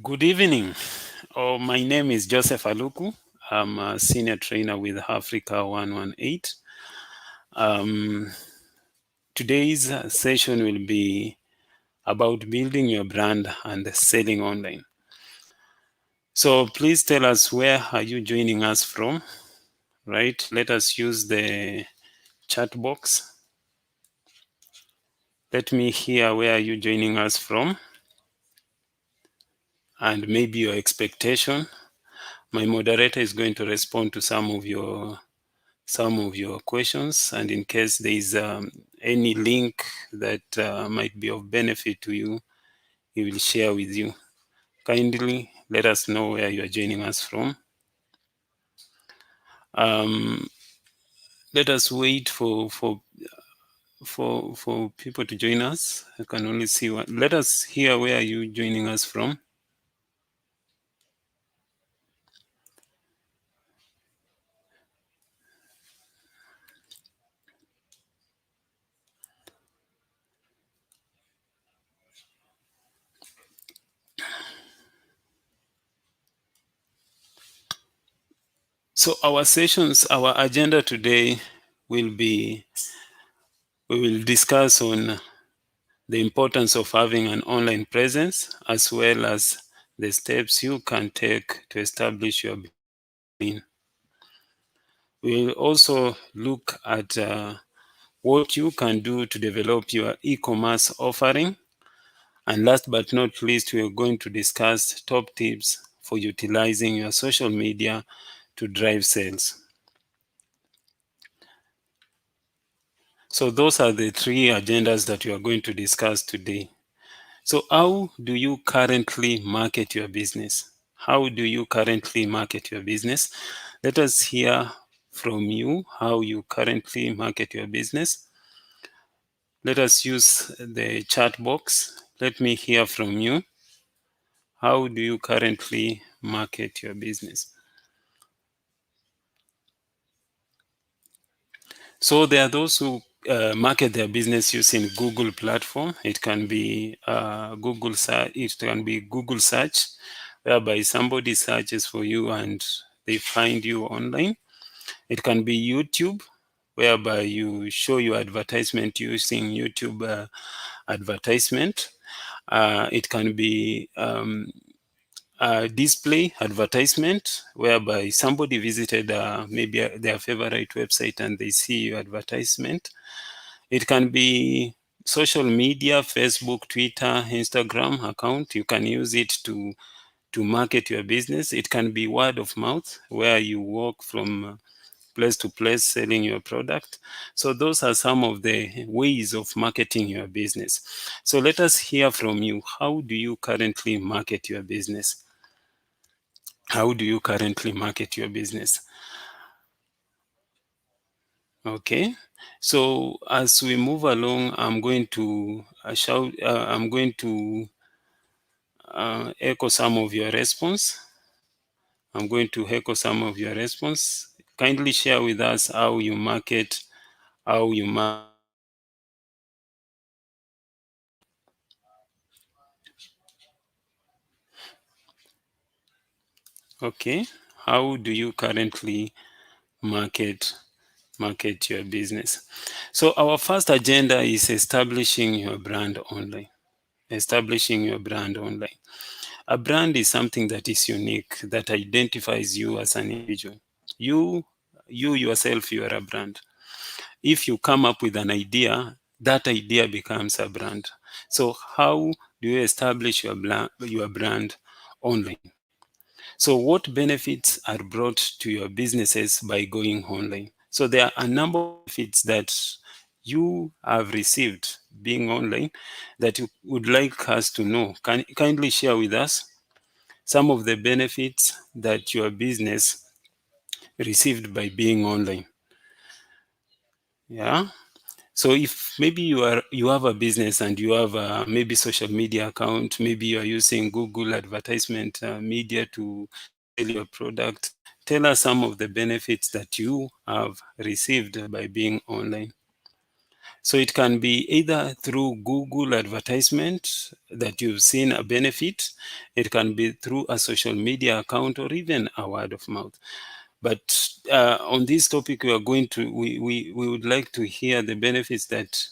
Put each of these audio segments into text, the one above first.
Good evening. My name is Joseph Aluku. I'm a senior trainer with Africa 118. Um, Today's session will be about building your brand and selling online. So please tell us, where are you joining us from? Right? Let us use the chat box. Let me hear where are you joining us from and maybe your expectation. My moderator is going to respond to some of your questions, and in case there is any link that might be of benefit to you, he will share with you. Kindly let us know where you are joining us from. Let us wait for people to join us. I can only see one. Let us hear where you joining us from. So our agenda today will be, we will discuss on the importance of having an online presence, as well as the steps you can take to establish your brand. We'll also look at what you can do to develop your e-commerce offering. And last but not least, we're going to discuss top tips for utilizing your social media to drive sales. So those are the three agendas that we are going to discuss today. So how do you currently market your business? How do you currently market your business? Let us hear from you how you currently market your business. Let us use the chat box. Let me hear from you. How do you currently market your business? So there are those who market their business using Google platform. It can be Google search, whereby somebody searches for you and they find you online. It can be YouTube, whereby you show your advertisement using YouTube advertisement. It can be display advertisement, whereby somebody visited maybe their favorite website and they see your advertisement. It can be social media, Facebook, Twitter, Instagram account. You can use it to market your business. It can be word of mouth, where you walk from place to place selling your product. So those are some of the ways of marketing your business. So let us hear from you. How do you currently market your business? How do you currently market your business? Okay. So as we move along, I'm going to echo some of your response. I'm going to echo some of your response. Kindly share with us how you market, how you market. Okay. How do you currently market your business? So our first agenda is establishing your brand online. Establishing your brand online. A brand is something that is unique, that identifies you as an individual. You yourself, you are a brand. If you come up with an idea, that idea becomes a brand. So how do you establish your brand online? So what benefits are brought to your businesses by going online? So there are a number of benefits that you have received being online that you would like us to know. Can you kindly share with us some of the benefits that your business received by being online? Yeah. So if maybe you have a business and you have a maybe social media account, maybe you are using Google advertisement media to sell your product, tell us some of the benefits that you have received by being online. So it can be either through Google advertisement that you've seen a benefit, it can be through a social media account, or even a word of mouth. But on this topic, we would like to hear the benefits that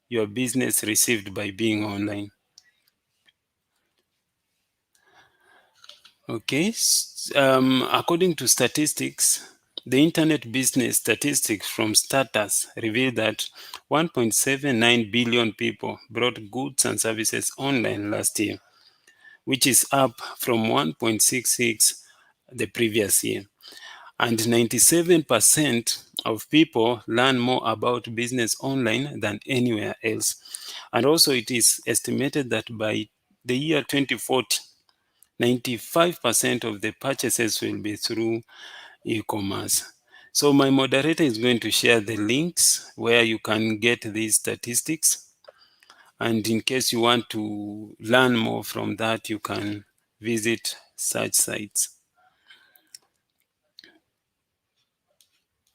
your business received by being online. Okay, according to statistics, the internet business statistics from Status reveal that 1.79 billion people brought goods and services online last year, which is up from 1.66 the previous year. And 97% of people learn more about business online than anywhere else. And also, it is estimated that by the year 2040, 95% of the purchases will be through e-commerce. So my moderator is going to share the links where you can get these statistics. And in case you want to learn more from that, you can visit such sites.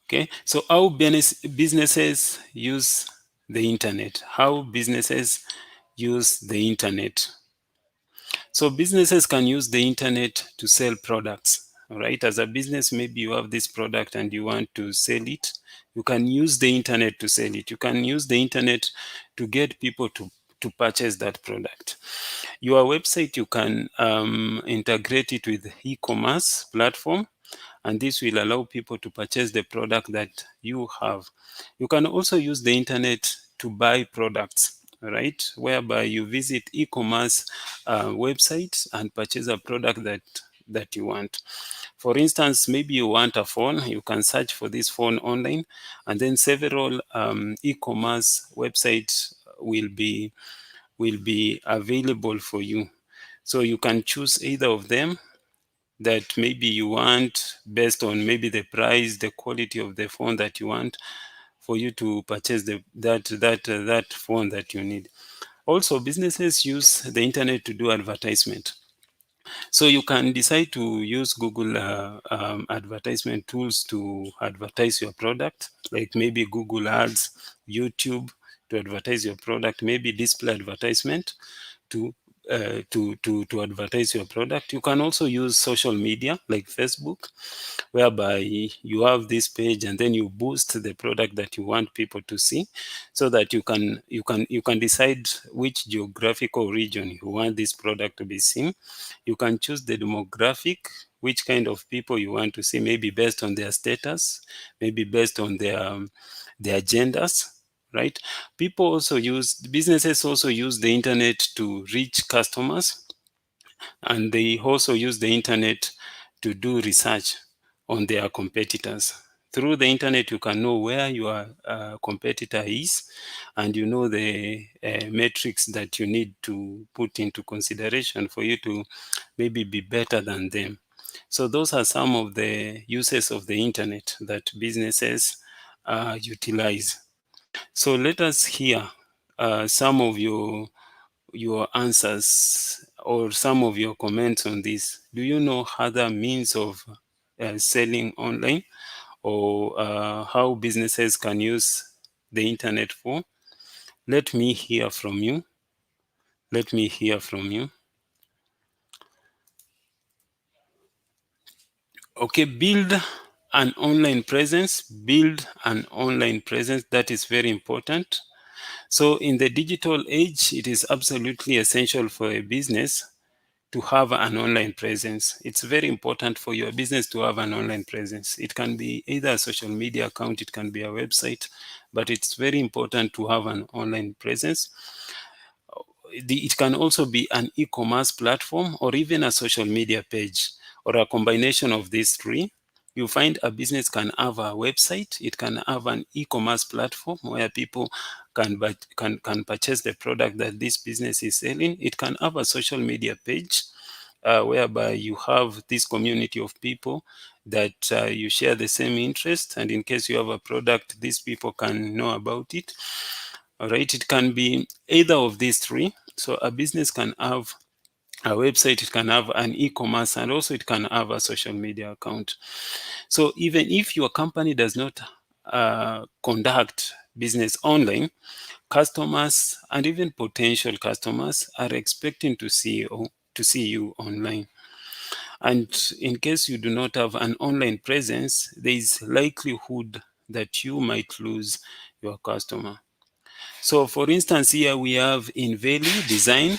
Okay, so how businesses use the internet. How businesses use the internet. So businesses can use the internet to sell products. All right, as a business, maybe you have this product and you want to sell it. You can use the internet to sell it. You can use the internet to get people to purchase that product. Your website, you can integrate it with e-commerce platform, and this will allow people to purchase the product that you have. You can also use the internet to buy products, right? Whereby you visit e-commerce websites and purchase a product that you want. For instance, maybe you want a phone, you can search for this phone online, and then several e-commerce websites will be available for you. So you can choose either of them that maybe you want, based on maybe the price, the quality of the phone that you want, for you to purchase that phone that you need. Also, businesses use the internet to do advertisement. So you can decide to use Google advertisement tools to advertise your product, like maybe Google Ads, YouTube to advertise your product, maybe display advertisement to to advertise your product. You can also use social media like Facebook, whereby you have this page and then you boost the product that you want people to see, so that you can decide which geographical region you want this product to be seen. You can choose the demographic, which kind of people you want to see, maybe based on their status, maybe based on their genders, right? Businesses also use the internet to reach customers, and they also use the internet to do research on their competitors. Through the internet, you can know where your competitor is, and you know the metrics that you need to put into consideration for you to maybe be better than them. So those are some of the uses of the internet that businesses utilize. So let us hear some of your answers or some of your comments on this. Do you know other means of selling online, or how businesses can use the internet for? Let me hear from you. Let me hear from you. Okay, build an online presence. Build an online presence. That is very important. So in the digital age, it is absolutely essential for a business to have an online presence. It's very important for your business to have an online presence. It can be either a social media account, it can be a website, but it's very important to have an online presence. It can also be an e-commerce platform or even a social media page, or a combination of these three. You find a business can have a website, it can have an e-commerce platform where people can purchase the product that this business is selling. It can have a social media page whereby you have this community of people that you share the same interest, and in case you have a product, these people can know about it. All right, it can be either of these three. So a business can have a website, it can have an e-commerce, and also it can have a social media account. So even if your company does not conduct business online, customers and even potential customers are expecting to see you online. And in case you do not have an online presence, there is likelihood that you might lose your customer. So for instance, here we have Inveli Design,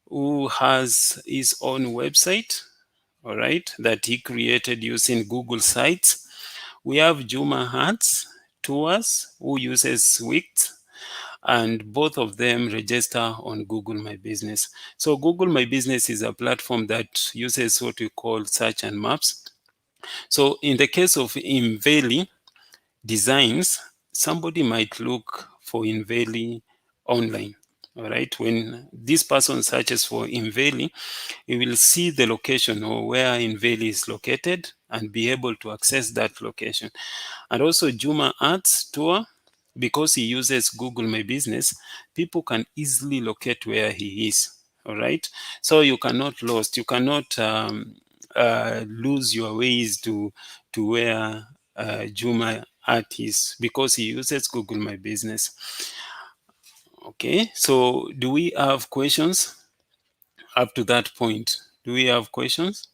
who has his own website, all right, that he created using Google Sites. We have Juma Hats Tours, who uses Wix, and both of them register on Google My Business. So Google My Business is a platform that uses what we call search and maps. So in the case of Inveli Designs, somebody might look for Inveli online. All right, when this person searches for Inveli, he will see the location or where Inveli is located and be able to access that location. And also Juma Arts Tour, because he uses Google My Business, people can easily locate where he is. All right, so you cannot lose your ways to where Juma Art is, because he uses Google My Business. Okay, so do we have questions up to that point? Do we have questions?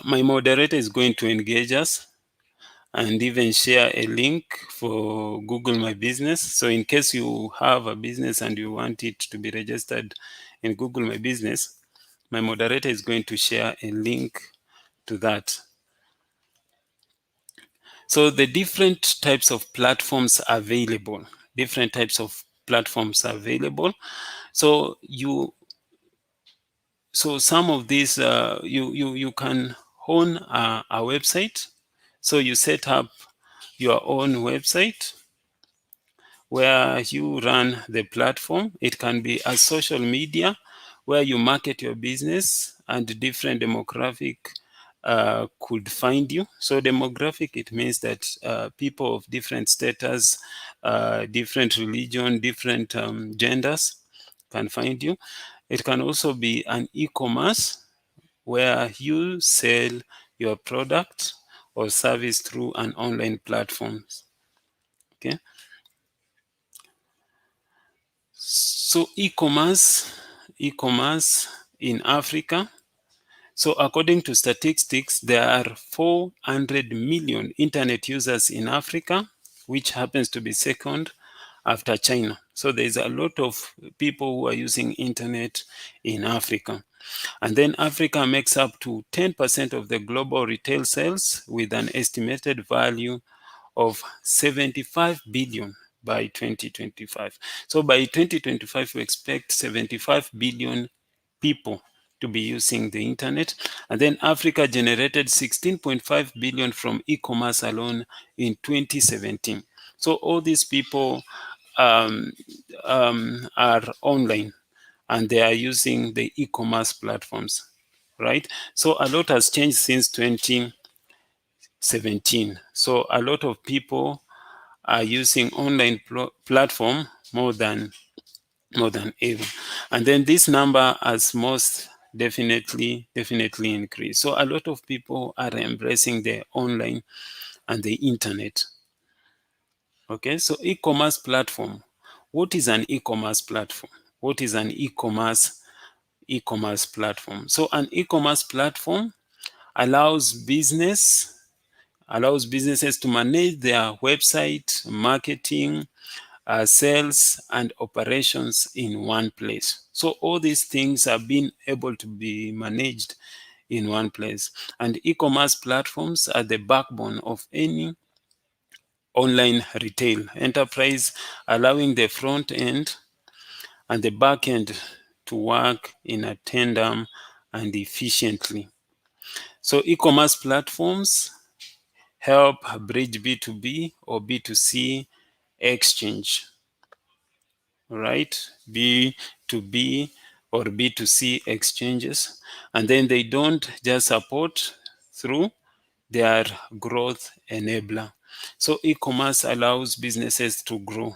My moderator is going to engage us and even share a link for Google My Business. So in case you have a business and you want it to be registered in Google My Business, my moderator is going to share a link to that. So the different types of platforms available, So some of these, you can own a website. So you set up your own website where you run the platform. It can be a social media where you market your business and different demographic could find you. So demographic, it means that people of different status, different religion, different genders can find you. It can also be an e-commerce where you sell your product or service through an online platform. Okay. So e-commerce in Africa. So according to statistics, there are 400 million internet users in Africa, which happens to be second after China. So there's a lot of people who are using internet in Africa. And then Africa makes up to 10% of the global retail sales, with an estimated value of 75 billion by 2025. So by 2025, we expect 75 billion people to be using the internet. And then Africa generated 16.5 billion from e-commerce alone in 2017. So all these people are online and they are using the e-commerce platforms, right? So a lot has changed since 2017. So a lot of people are using online platform more than ever. And then this number has most definitely increased. So a lot of people are embracing the online and the internet. Okay, so e-commerce platform. What is an e-commerce platform? What is an e-commerce platform? So an e-commerce platform allows businesses to manage their website, marketing, sales, and operations in one place. So all these things are being able to be managed in one place. And e-commerce platforms are the backbone of any online retail enterprise, allowing the front end and the back end to work in a tandem and efficiently. So e-commerce platforms help bridge B2B or B2C exchange, right? B2B or B2C exchanges. And then they don't just support through, they are growth enabler. So e-commerce allows businesses to grow.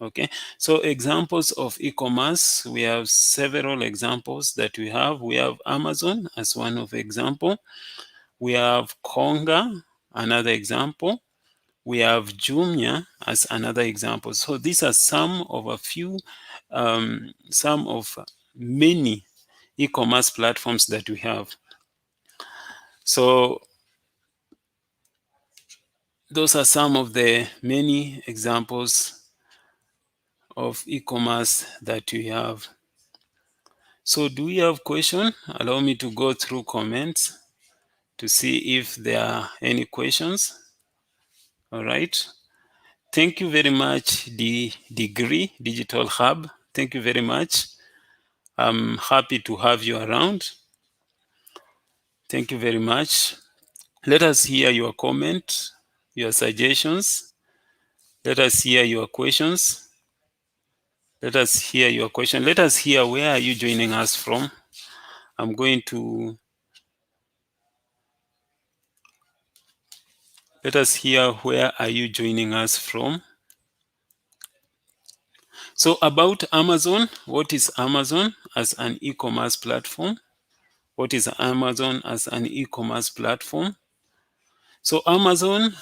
Okay, so examples of e-commerce, we have several examples that we have. We have Amazon as one of example. We have Konga, another example. We have Jumia as another example. So these are some of many e-commerce platforms that we have. So those are some of the many examples of e-commerce that we have. So do we have question? Allow me to go through comments to see if there are any questions. All right. Thank you very much, the Degree Digital Hub. Thank you very much. I'm happy to have you around. Thank you very much. Let us hear your comment, your suggestions. Let us hear your questions. Let us hear your question. Let us hear where are you joining us from. I'm going to let us hear where are you joining us from. So about Amazon, what is Amazon as an e-commerce platform? What is Amazon as an e-commerce platform? So Amazon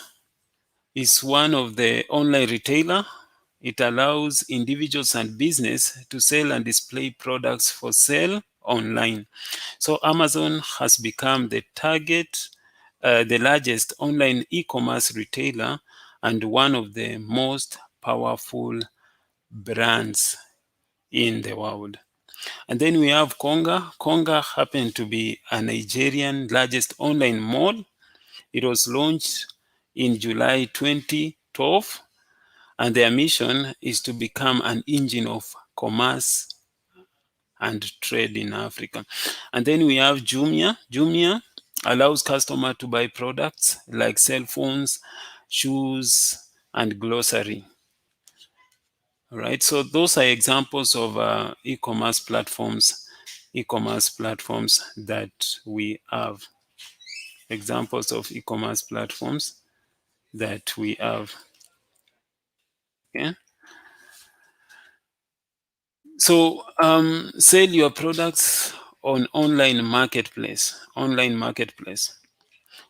is one of the online retailer. It allows individuals and business to sell and display products for sale online. So Amazon has become the the largest online e-commerce retailer and one of the most powerful brands in the world. And then we have Konga. Konga happened to be a Nigerian largest online mall. It was launched in July 2012, and their mission is to become an engine of commerce and trade in Africa. And then we have Jumia. Jumia allows customers to buy products like cell phones, shoes, and grocery. All right, so those are examples of e-commerce platforms that we have. Examples of e-commerce platforms that we have. Okay. So sell your products on online marketplace.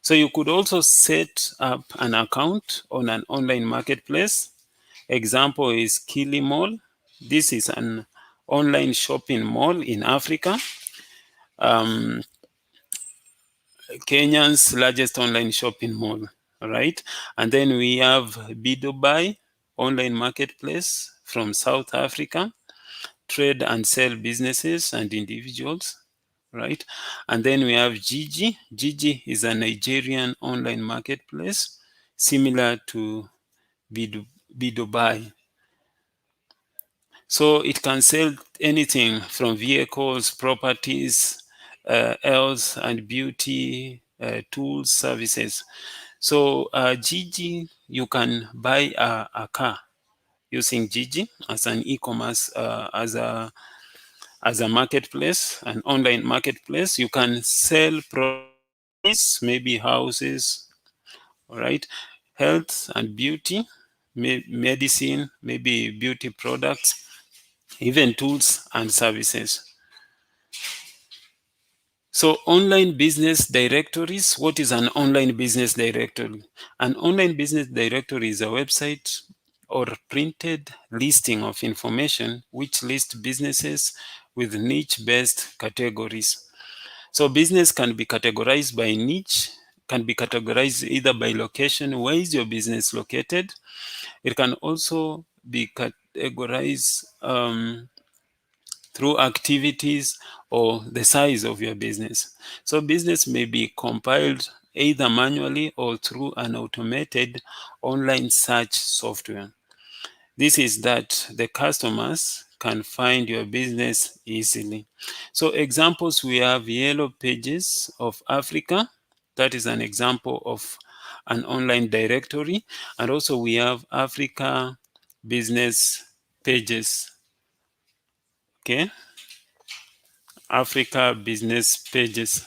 So you could also set up an account on an online marketplace. Example is Kilimall. This is an online shopping mall in Africa. Kenya's largest online shopping mall, right? And then we have Bidobuy online marketplace from South Africa, trade and sell businesses and individuals, right? And then we have Gigi. Gigi is a Nigerian online marketplace similar to Bidobuy. So it can sell anything from vehicles, properties, health and beauty, tools, services. So Gigi, you can buy a car using Gigi as an e-commerce, as a marketplace, an online marketplace. You can sell properties, maybe houses, all right, health and beauty, medicine, maybe beauty products, even tools and services. So online business directories, what is an online business directory? An online business directory is a website or printed listing of information which lists businesses with niche-based categories. So business can be categorized by niche, can be categorized either by location, where is your business located? It can also be categorized through activities or the size of your business. So business may be compiled either manually or through an automated online search software. This is that the customers can find your business easily. So examples, we have Yellow Pages of Africa. That is an example of an online directory. And also we have Africa Business Pages. Okay. Africa Business Pages.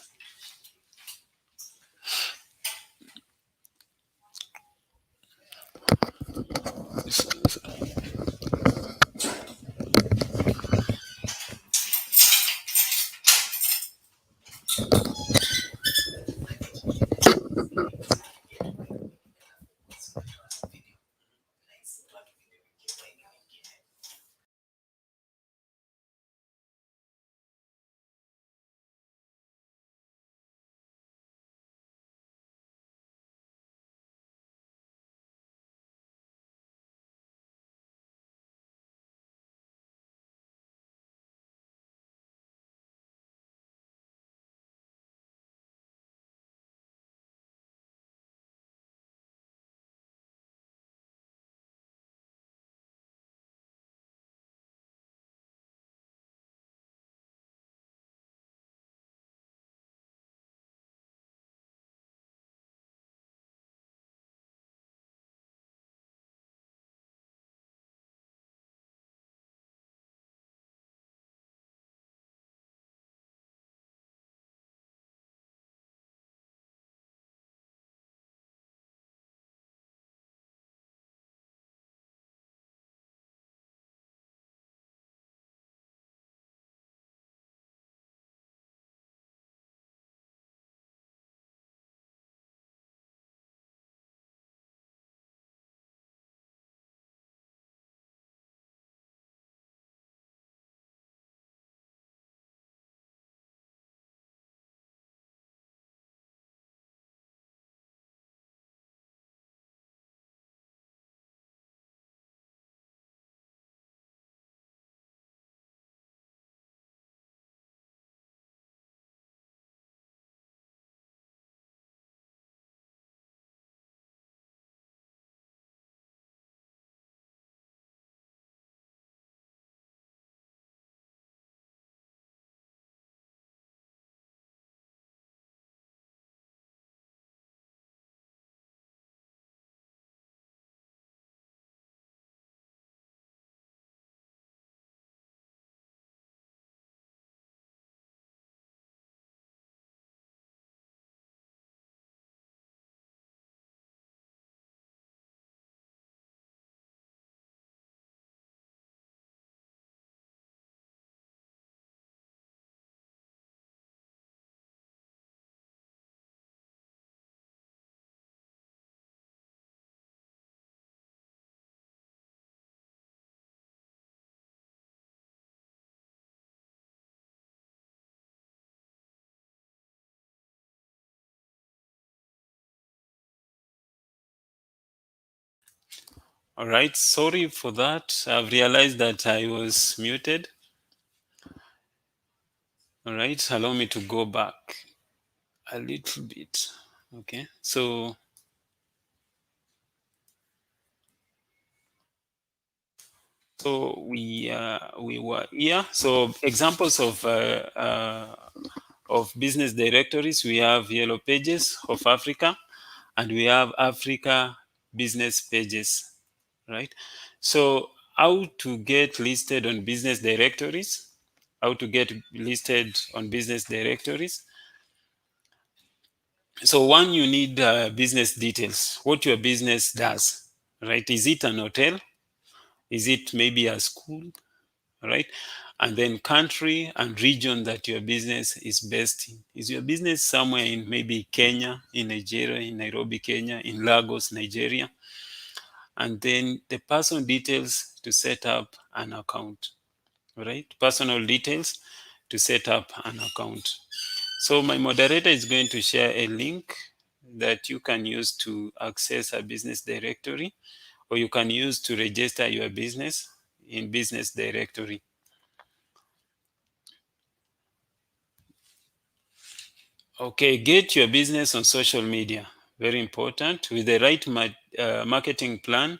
All right, sorry for that. I've realized that I was muted. All right, allow me to go back a little bit. Okay, so we were here. So examples of business directories, we have Yellow Pages of Africa, and we have Africa business pages, right? So how to get listed on business directories? How to get listed on business directories? So one, you need business details, what your business does, right? Is it an hotel? Is it maybe a school, right? And then country and region that your business is based in. Is your business somewhere in maybe Kenya, in Nigeria, in Nairobi, Kenya, in Lagos, Nigeria? And then the person details to set up an account, right? Personal details to set up an account. So my moderator is going to share a link that you can use to access a business directory, or you can use to register your business in business directory. Okay, get your business on social media. Very important. With the right marketing plan,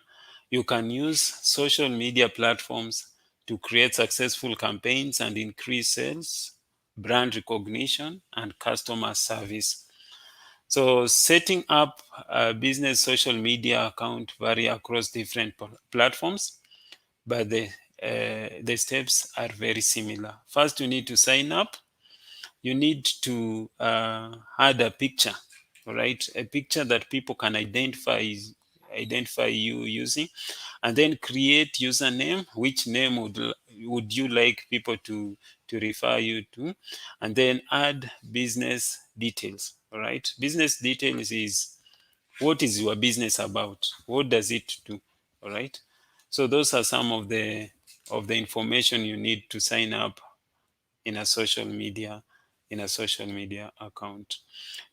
you can use social media platforms to create successful campaigns and increase sales, brand recognition, and customer service. So setting up a business social media account vary across different platforms, but the steps are very similar. First, you need to sign up. You need to add a picture, right? A picture that people can identify you using, and then create username. Which name would you like people to refer you to? And then add business details. All right, business details is what is your business about, what does it do? All right, so those are some of the information you need to sign up in a social media account.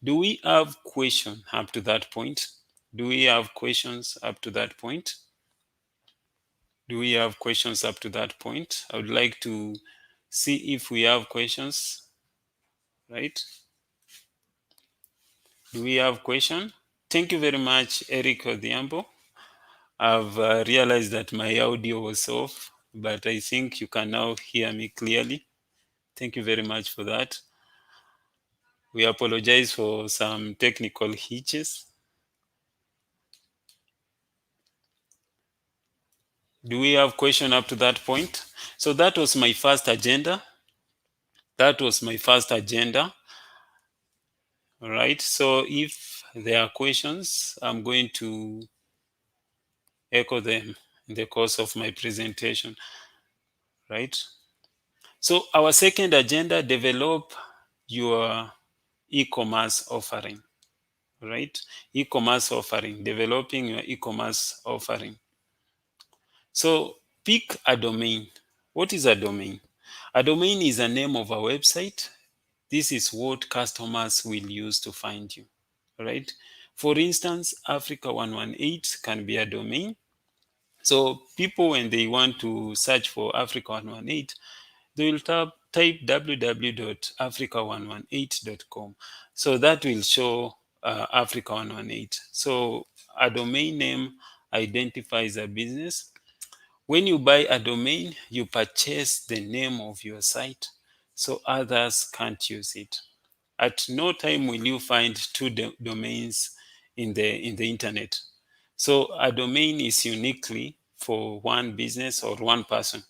Do we have questions up to that point? Do we have questions up to that point? Do we have questions up to that point? I would like to see if we have questions, right? Do we have question? Thank you very much, Eric Odhiambo. I've realized that my audio was off, but I think you can now hear me clearly. Thank you very much for that. We apologize for some technical hitches. Do we have question up to that point? So that was my first agenda. All right. So if there are questions, I'm going to echo them in the course of my presentation. Right. So our second agenda, develop your e-commerce offering. Right. E-commerce offering, developing your e-commerce offering. So pick a domain. What is a domain? A domain is a name of a website. This is what customers will use to find you, right? For instance, Africa118 can be a domain. So people, when they want to search for Africa118, they will type www.africa118.com. So that will show Africa118. So a domain name identifies a business. When you buy a domain, you purchase the name of your site so others can't use it. At no time will you find two domains in the internet. So a domain is uniquely for one business or one person.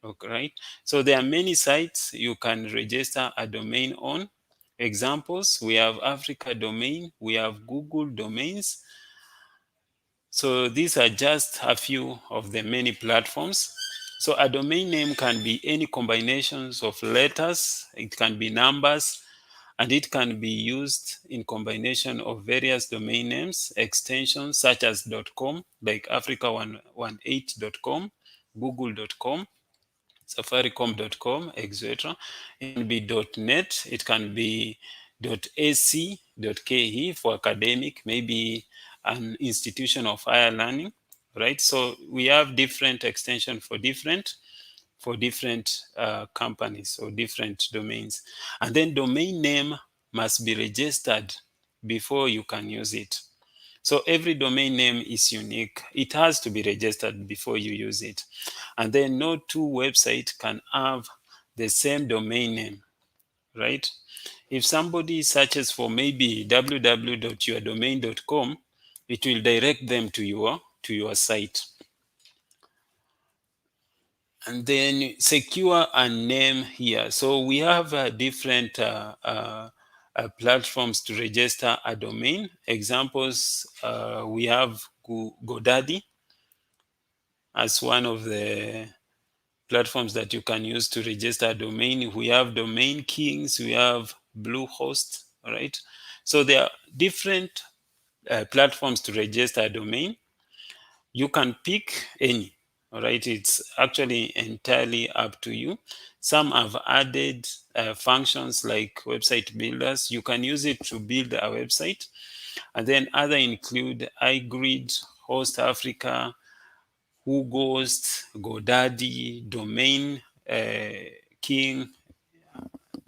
Okay, right? So there are many sites you can register a domain on. Examples, we have Africa domain, we have Google domains. So these are just a few of the many platforms. So a domain name can be any combinations of letters, it can be numbers, and it can be used in combination of various domain names, extensions such as .com, like africa118.com, google.com, safaricom.com, etc. It can be .net, it can be .ac.ke for academic, maybe an institution of higher learning, right? So we have different extension for different companies or different domains. And then domain name must be registered before you can use it. So every domain name is unique. It has to be registered before you use it. And then no two websites can have the same domain name, right? If somebody searches for maybe www.yourdomain.com, it will direct them to your site. And then secure a name here. So we have different platforms to register a domain. Examples, we have GoDaddy as one of the platforms that you can use to register a domain. We have Domain Kings, we have Bluehost, all right? So there are different platforms to register a domain. You can pick any, all right? It's actually entirely up to you. Some have added functions like website builders. You can use it to build a website. And then other include iGrid, Host Africa, WhoGhost, GoDaddy, Domain King.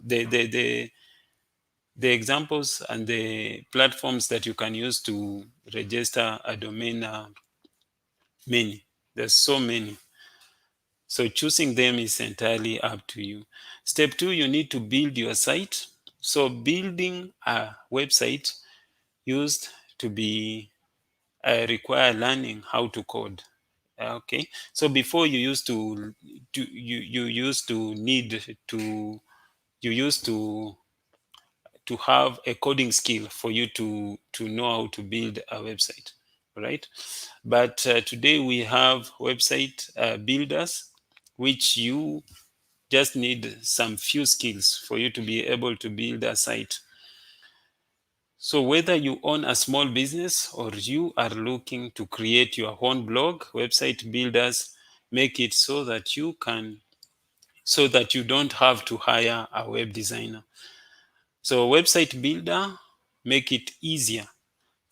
The examples and the platforms that you can use to register a domain are many. There's so many. So choosing them is entirely up to you. Step 2, you need to build your site. So building a website used to be require learning how to code. Okay, so before you used to you used to need to you used to have a coding skill for you to know how to build a website, right? But today we have website builders, which you just need some few skills for you to be able to build a site. So whether you own a small business or you are looking to create your own blog, website builders make it so that you don't have to hire a web designer. So website builder make it easier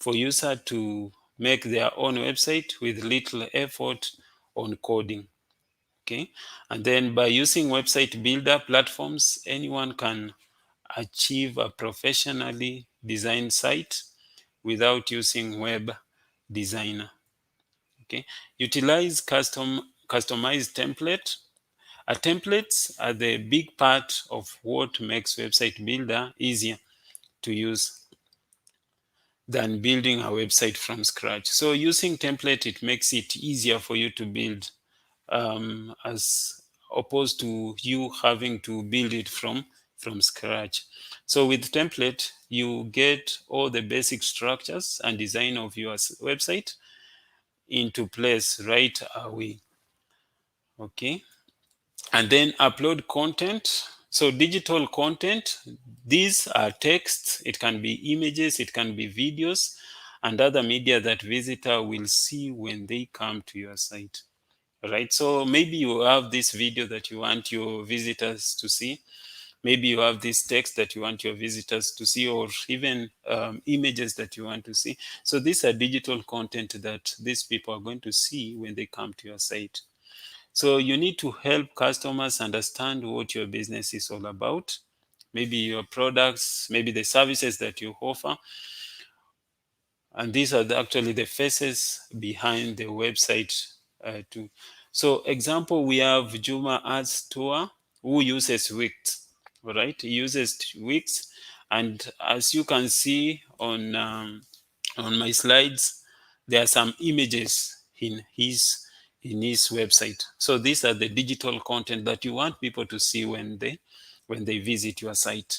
for user to make their own website with little effort on coding. Okay, and then by using website builder platforms, anyone can achieve a professionally designed site without using web designer. Okay, utilize customized template. Templates are the big part of what makes website builder easier to use than building a website from scratch. So using template, it makes it easier for you to build as opposed to you having to build it from scratch. So with template, you get all the basic structures and design of your website into place right away. Okay, and then upload content. So digital content, these are texts, it can be images, it can be videos, and other media that visitor will see when they come to your site. Right, so maybe you have this video that you want your visitors to see. Maybe you have this text that you want your visitors to see, or even images that you want to see. So these are digital content that these people are going to see when they come to your site. So you need to help customers understand what your business is all about. Maybe your products, maybe the services that you offer. And these are actually the faces behind the website too. So example, we have Juma Ads Tour, who uses Wix, all right? He uses Wix, and as you can see on my slides, there are some images in his website. So these are the digital content that you want people to see when they visit your site.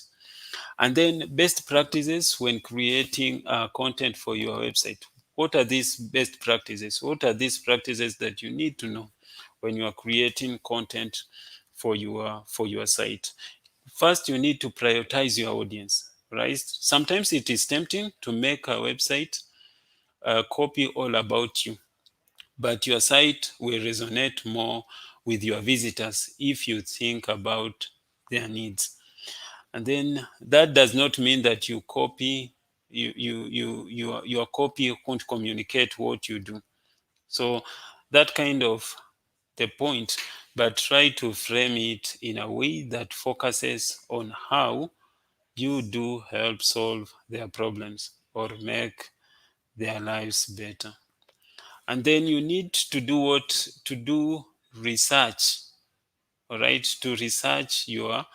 And then best practices when creating content for your website. What are these best practices? What are these practices that you need to know when you are creating content for your site? First, you need to prioritize your audience, right? Sometimes it is tempting to make a website copy all about you, but your site will resonate more with your visitors if you think about their needs. And then that does not mean that you copy your copy won't communicate what you do. So that kind of the point, but try to frame it in a way that focuses on how you do help solve their problems or make their lives better. And then you need to do research, all right, to research your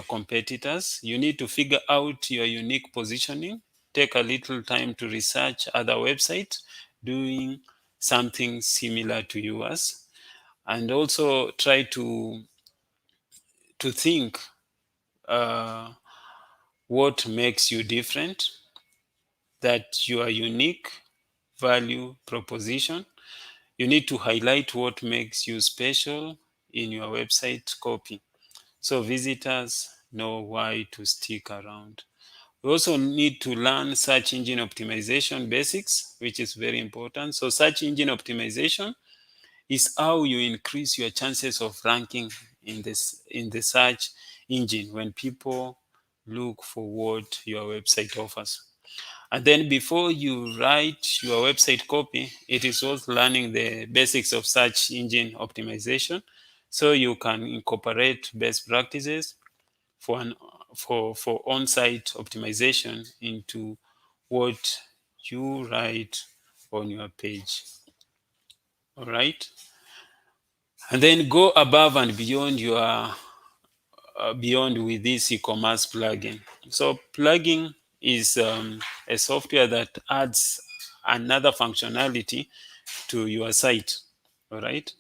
competitors. You need to figure out your unique positioning. Take a little time to research other websites doing something similar to yours, and also try to think uh, what makes you different, that your unique value proposition. You need to highlight what makes you special in your website copy, so visitors know why to stick around. We also need to learn search engine optimization basics, which is very important. So search engine optimization is how you increase your chances of ranking in the search engine when people look for what your website offers. And then before you write your website copy, it is worth learning the basics of search engine optimization so you can incorporate best practices for for on-site optimization into what you write on your page. All right. And then go above and beyond beyond with this e-commerce plugin. So plugin is a software that adds another functionality to your site. All right.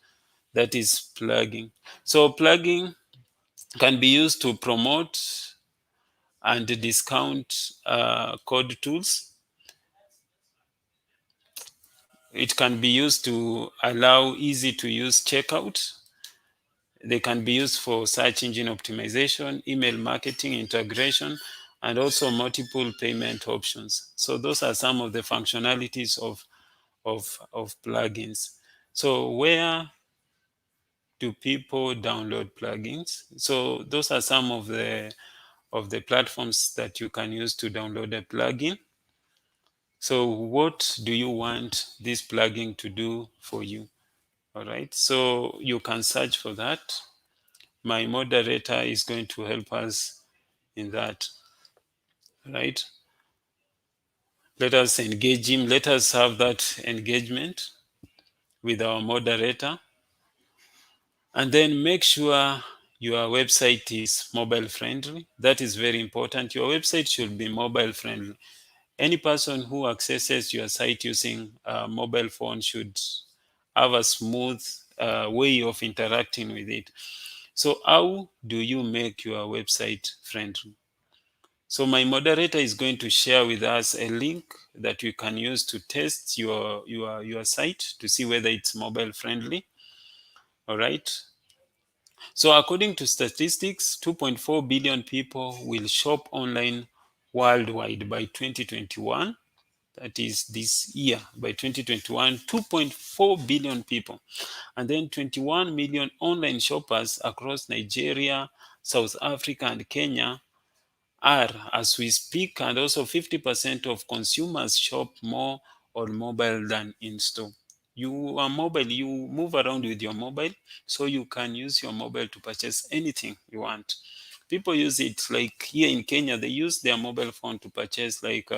That is plugin. So plugin can be used to promote and discount code tools. It can be used to allow easy to use checkout. They can be used for search engine optimization, email marketing integration, and also multiple payment options. So those are some of the functionalities of plugins. So where do people download plugins? So those are some of the platforms that you can use to download a plugin. So what do you want this plugin to do for you? All right, so you can search for that. My moderator is going to help us in that, right? Let us engage him. Let us have that engagement with our moderator. And then make sure your website is mobile friendly. That is very important. Your website should be mobile friendly. Any person who accesses your site using a mobile phone should have a smooth way of interacting with it. So how do you make your website friendly? So my moderator is going to share with us a link that you can use to test your site to see whether it's mobile friendly. All right. So according to statistics, 2.4 billion people will shop online worldwide by 2021. That is this year, by 2021, 2.4 billion people. And then 21 million online shoppers across Nigeria, South Africa, and Kenya are as we speak, and also 50% of consumers shop more on mobile than in store. You are mobile, you move around with your mobile, so you can use your mobile to purchase anything you want. People use it, like here in Kenya, they use their mobile phone to purchase like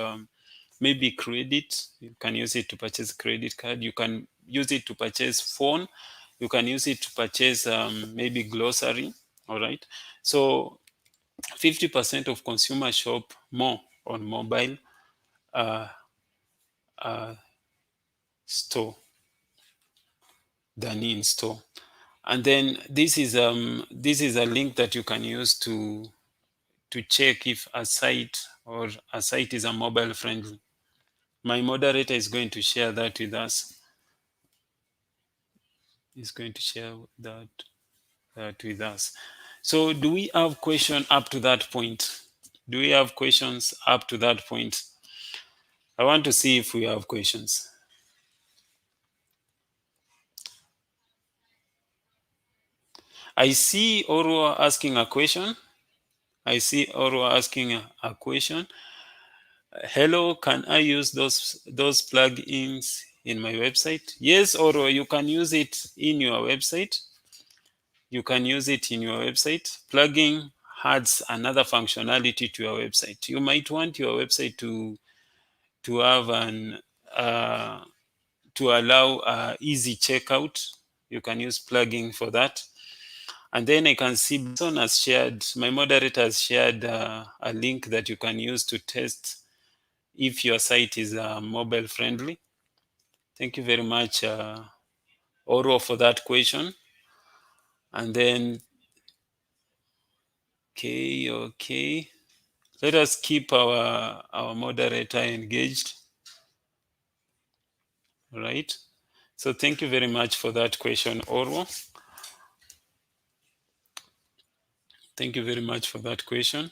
maybe credit. You can use it to purchase credit card. You can use it to purchase phone. You can use it to purchase maybe grocery. All right. So 50% of consumers shop more on mobile uh, uh, store than in store. And then this is a link that you can use to check if a site is a mobile friendly. My moderator is going to share that with us. Is going to share that with us. So do we have question up to that point? Do we have questions up to that point? I want to see if we have questions. I see Orwa asking a question. I see Orwa asking a question. Hello, can I use those plugins in my website? Yes, or you can use it in your website. You can use it in your website. Plugging adds another functionality to your website. You might want your website to have an to allow easy checkout. You can use plugging for that. And then I can see Benson has shared, my moderator has shared a link that you can use to test if your site is mobile friendly. Thank you very much, Oro, for that question. And then, okay. Let us keep our moderator engaged. All right. So thank you very much for that question, Oro. Thank you very much for that question.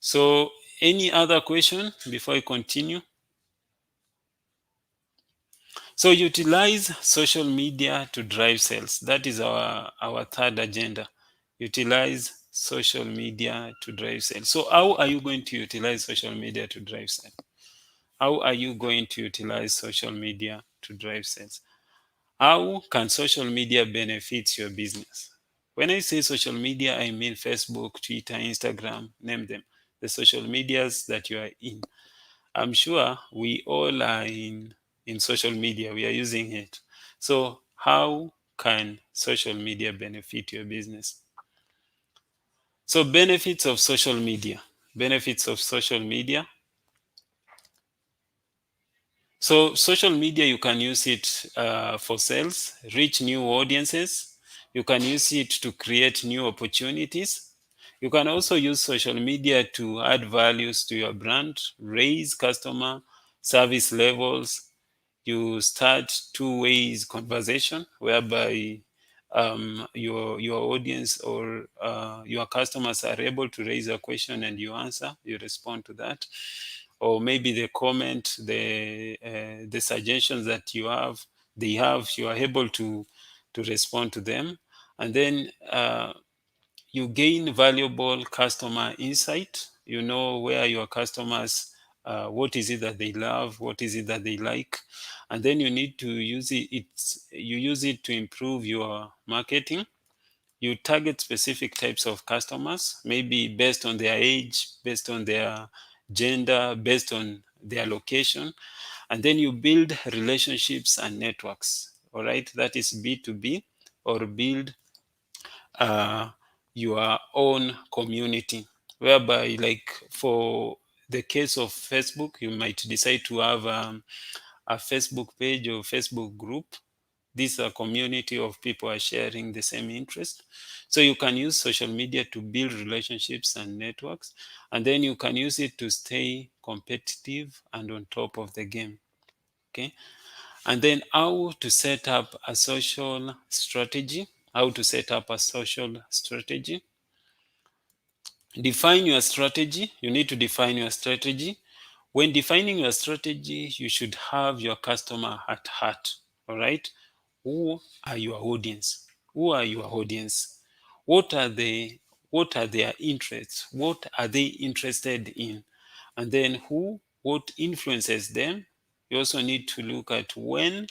So any other question before I continue? So utilize social media to drive sales. That is our third agenda. Utilize social media to drive sales. So how are you going to utilize social media to drive sales? How are you going to utilize social media to drive sales? How can social media benefit your business? When I say social media, I mean Facebook, Twitter, Instagram, name them. The social medias that you are in. I'm sure we all are in social media. We are using it. So how can social media benefit your business? So benefits of social media. Benefits of social media. So social media, you can use it for sales, reach new audiences. You can use it to create new opportunities. You can also use social media to add values to your brand, raise customer service levels. You start two-ways conversation whereby your audience or your customers are able to raise a question and you answer, you respond to that, or maybe they comment the suggestions that you are able to respond to them, and then you gain valuable customer insight. You know where your customers, what is it that they love, what is it that they like, and then you need to use it. You use it to improve your marketing. You target specific types of customers, maybe based on their age, based on their gender, based on their location, and then you build relationships and networks. All right, that is B2B, or build uh, your own community, whereby, like for the case of Facebook, you might decide to have a Facebook page or Facebook group. This is a community of people are sharing the same interest. So you can use social media to build relationships and networks, and then you can use it to stay competitive and on top of the game. Okay. And then how to set up a social strategy. How to set up a social strategy. Define your strategy. You need to define your strategy. When defining your strategy, you should have your customer at heart. All right. Who are your audience? Who are your audience? What are they? What are their interests? What are they interested in? And then what influences them? You also need to look at when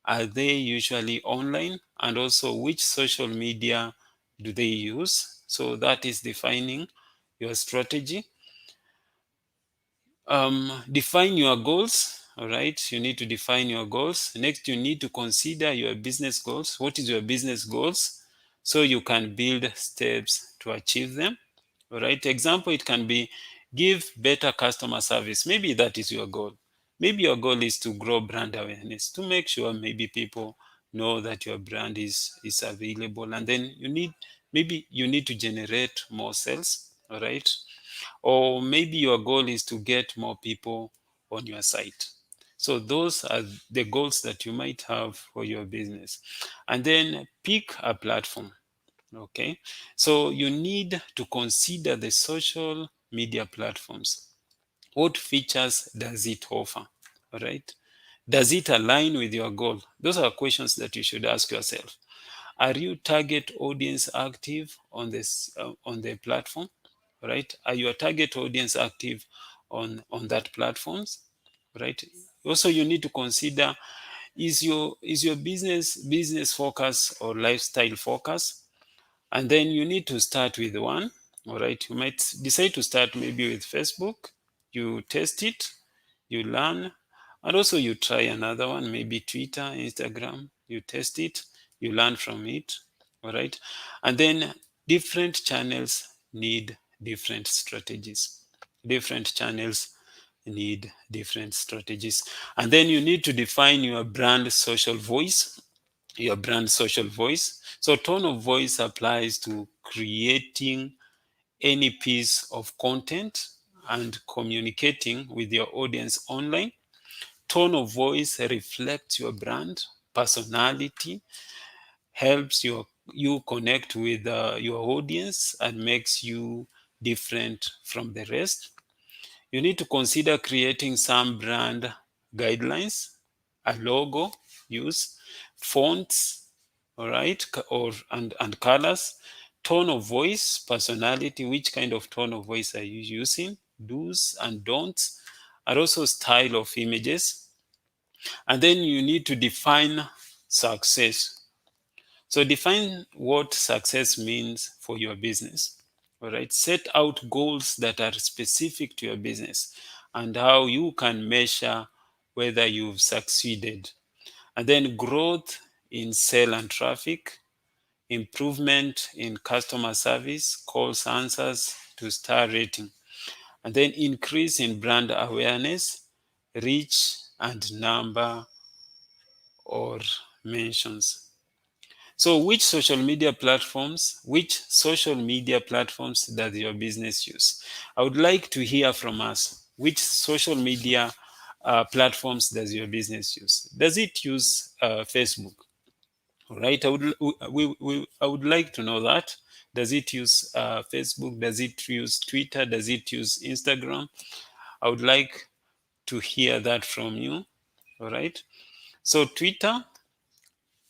are they usually online, and also which social media do they use. So that is defining your strategy. Define your goals. All right, you need to define your goals. Next, you need to consider your business goals. What is your business goals? So you can build steps to achieve them. All right, example, it can be give better customer service. Maybe that is your goal. Maybe your goal is to grow brand awareness, to make sure maybe people know that your brand is available, and then maybe you need to generate more sales. All right, or maybe your goal is to get more people on your site. So those are the goals that you might have for your business. And then pick a platform. Okay, so you need to consider the social media platforms. What features does it offer? All right, does it align with your goal? Those are questions that you should ask yourself. Are you target audience active on the platform? Right? Are your target audience active on that platforms? Right? Also, you need to consider, is your business focus or lifestyle focus? And then you need to start with one. All right, you might decide to start maybe with Facebook. You test it, you learn, and also you try another one, maybe Twitter, Instagram. You test it, you learn from it. All right, and then different channels need different strategies. Different channels need different strategies. And then you need to define your brand social voice. Your brand social voice. So tone of voice applies to creating any piece of content and communicating with your audience online. Tone of voice reflects your brand personality, helps you connect with your audience, and makes you different from the rest. You need to consider creating some brand guidelines, a logo use, fonts, all right, and colors, tone of voice, personality, which kind of tone of voice are you using, do's and don'ts, and also style of images. And then you need to define success. So define what success means for your business. All right. Set out goals that are specific to your business and how you can measure whether you've succeeded. And then growth in sale and traffic, improvement in customer service, calls answers to star rating, and then increase in brand awareness, reach and number or mentions. So which social media platforms does your business use? I would like to hear from us. Which social media platforms does your business use? Does it use Facebook? All right. I would like to know that. Does it use Facebook? Does it use Twitter? Does it use Instagram? I would like to hear that from you. All right. So Twitter.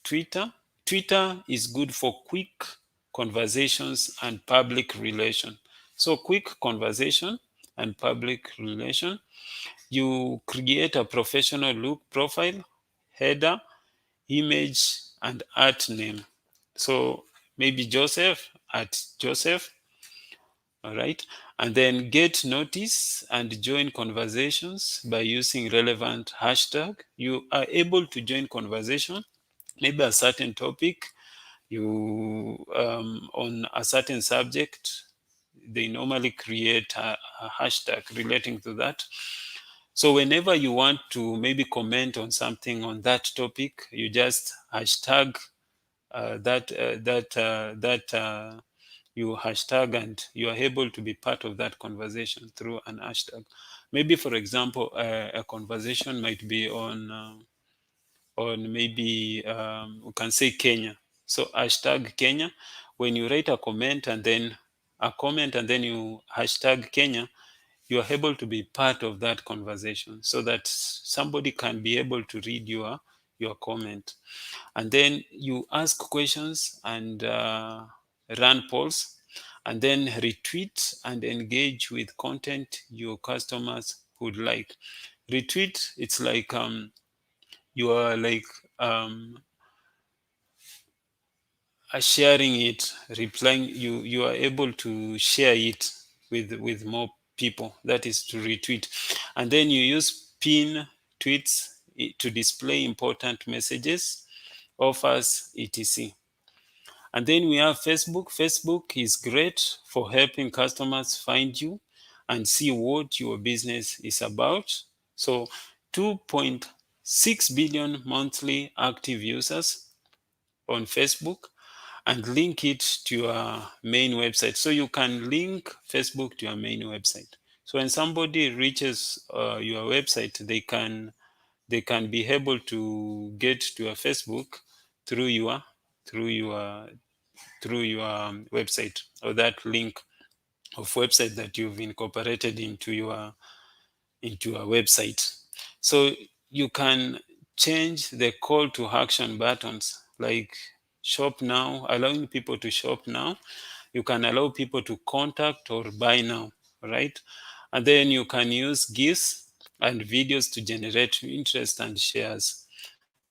Twitter is good for quick conversations and public relation. So quick conversation and public relation. You create a professional look profile, header, image, and art name. So maybe Joseph at Joseph. All right. And then get notice and join conversations by using relevant hashtag. You are able to join conversation, maybe a certain topic, you on a certain subject. They normally create a hashtag relating to that. So whenever you want to maybe comment on something on that topic, you just hashtag you hashtag, and you are able to be part of that conversation through an hashtag. Maybe, for example, a conversation might be on maybe we can say Kenya. So hashtag Kenya. When you write a comment and then you hashtag Kenya, you are able to be part of that conversation so that somebody can be able to read your comment. And then you ask questions and run polls, and then retweet and engage with content your customers would like. Retweet, it's like you are like um, sharing it, replying. You are able to share it with more people. That is to retweet, and then you use pin tweets to display important messages, offers, etc. And then we have Facebook. Facebook is great for helping customers find you and see what your business is about. So 2.6 billion monthly active users on Facebook, and link it to your main website. So you can link Facebook to your main website. So when somebody reaches your website, they can be able to get to your Facebook through your through your through your website, or that link of website that you've incorporated into your website. So you can change the call to action buttons, like shop now, allowing people to shop now. You can allow people to contact or buy now, right? And then you can use gifts. and videos to generate interest and shares.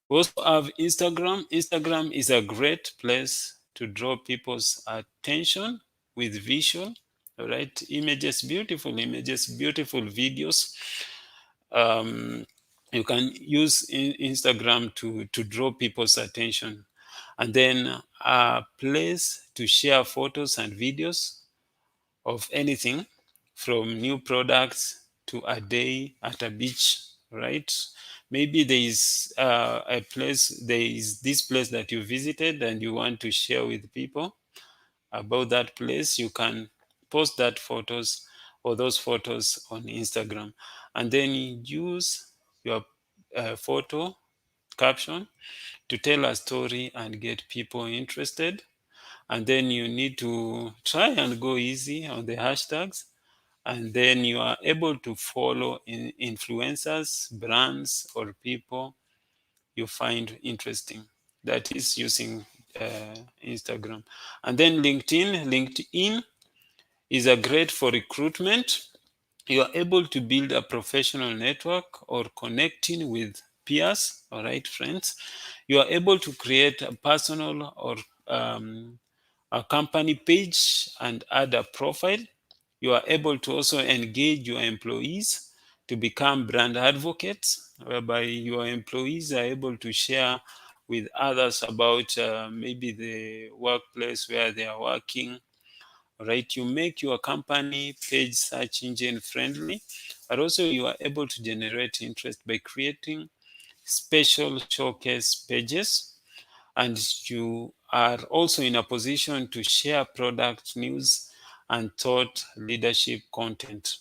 We also have Instagram. Instagram is a great place to draw people's attention with visual, right? Images, beautiful images, beautiful videos. Um, you can use Instagram to draw people's attention. And then a place to share photos and videos of anything from new products to a day at a beach, right? Maybe there is there is this place that you visited and you want to share with people about that place. You can post that photos or those photos on Instagram, and then use your photo caption to tell a story and get people interested. And then you need to try and go easy on the hashtags, and then you are able to follow influencers, brands, or people you find interesting. That is using Instagram. And then LinkedIn is a great for recruitment. You are able to build a professional network or connecting with peers, all right, friends. You are able to create a personal or a company page and add a profile. You are able to also engage your employees to become brand advocates, whereby your employees are able to share with others about maybe the workplace where they are working. Right, you make your company page search engine friendly, but also you are able to generate interest by creating special showcase pages, and you are also in a position to share product news and thought leadership content.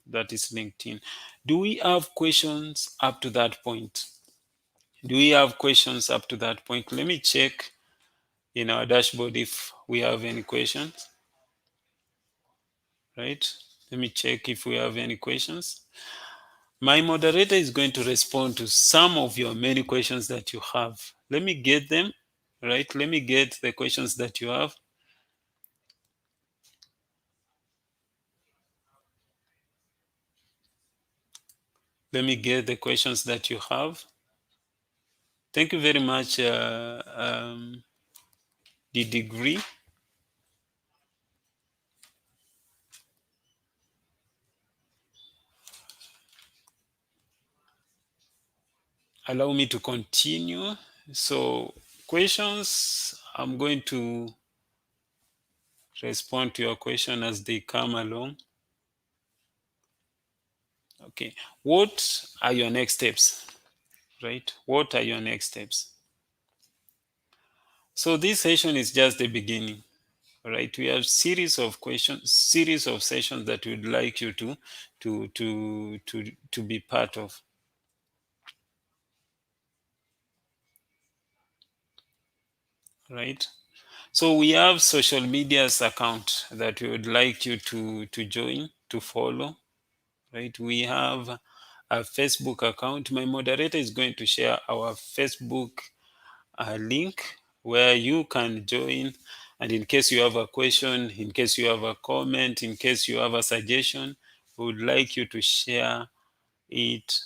That is LinkedIn. Do we have questions up to that point? Do we have questions up to that point? Let me check in our dashboard if we have any questions. Right? Let me check if we have any questions. My moderator is going to respond to some of your many questions that you have. Let me get them, right? Let me get the questions that you have. Let me get the questions that you have. Thank you very much, the degree. Allow me to continue. So, questions, I'm going to respond to your question as they come along. Okay, what are your next steps? Right? What are your next steps? So this session is just the beginning, right? We have series of questions, series of sessions that we'd like you to be part of. Right? So we have social media's account that we would like you to join, to follow. Right? We have a Facebook account. My moderator is going to share our Facebook link where you can join. And in case you have a question, in case you have a comment, in case you have a suggestion, we would like you to share it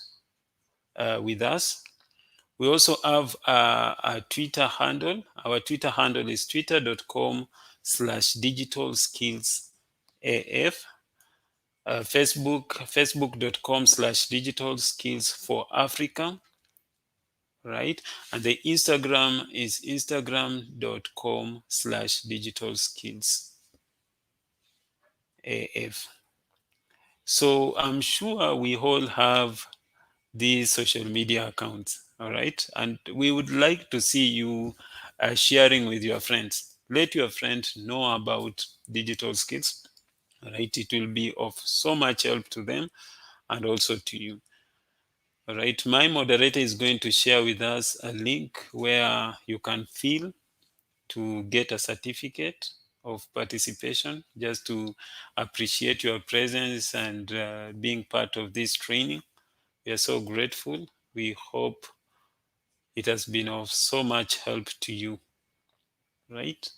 with us. We also have a Twitter handle. Our Twitter handle is twitter.com/digital skills AF. Facebook.com/digital skills for Africa. Right? And the Instagram is instagram.com/digital skills AF. So I'm sure we all have these social media accounts, all right? And we would like to see you sharing with your friends. Let your friends know about digital skills, right? It will be of so much help to them and also to you. All right, my moderator is going to share with us a link where you can fill to get a certificate of participation, just to appreciate your presence and being part of this training. We are so grateful. We hope it has been of so much help to you, right?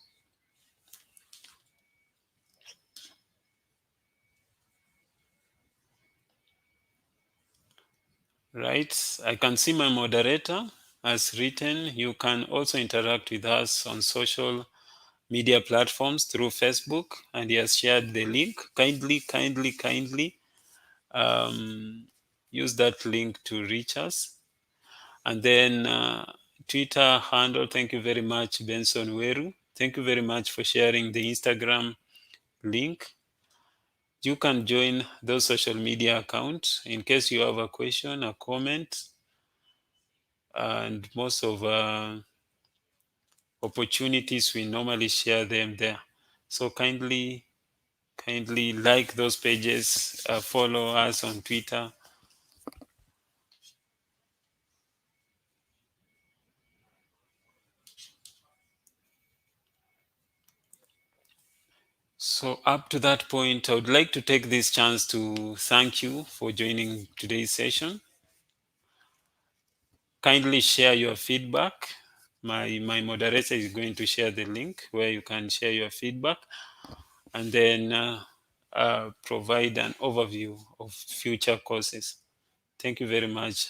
Right, I can see my moderator has written. You can also interact with us on social media platforms through Facebook, and he has shared the link. Kindly use that link to reach us. And then Twitter handle, thank you very much, Benson Weru. Thank you very much for sharing the Instagram link. You can join those social media accounts in case you have a question, a comment, and most of opportunities we normally share them there. So kindly like those pages, follow us on Twitter. So up to that point, I would like to take this chance to thank you for joining today's session. Kindly share your feedback. My moderator is going to share the link where you can share your feedback, and then provide an overview of future courses. Thank you very much.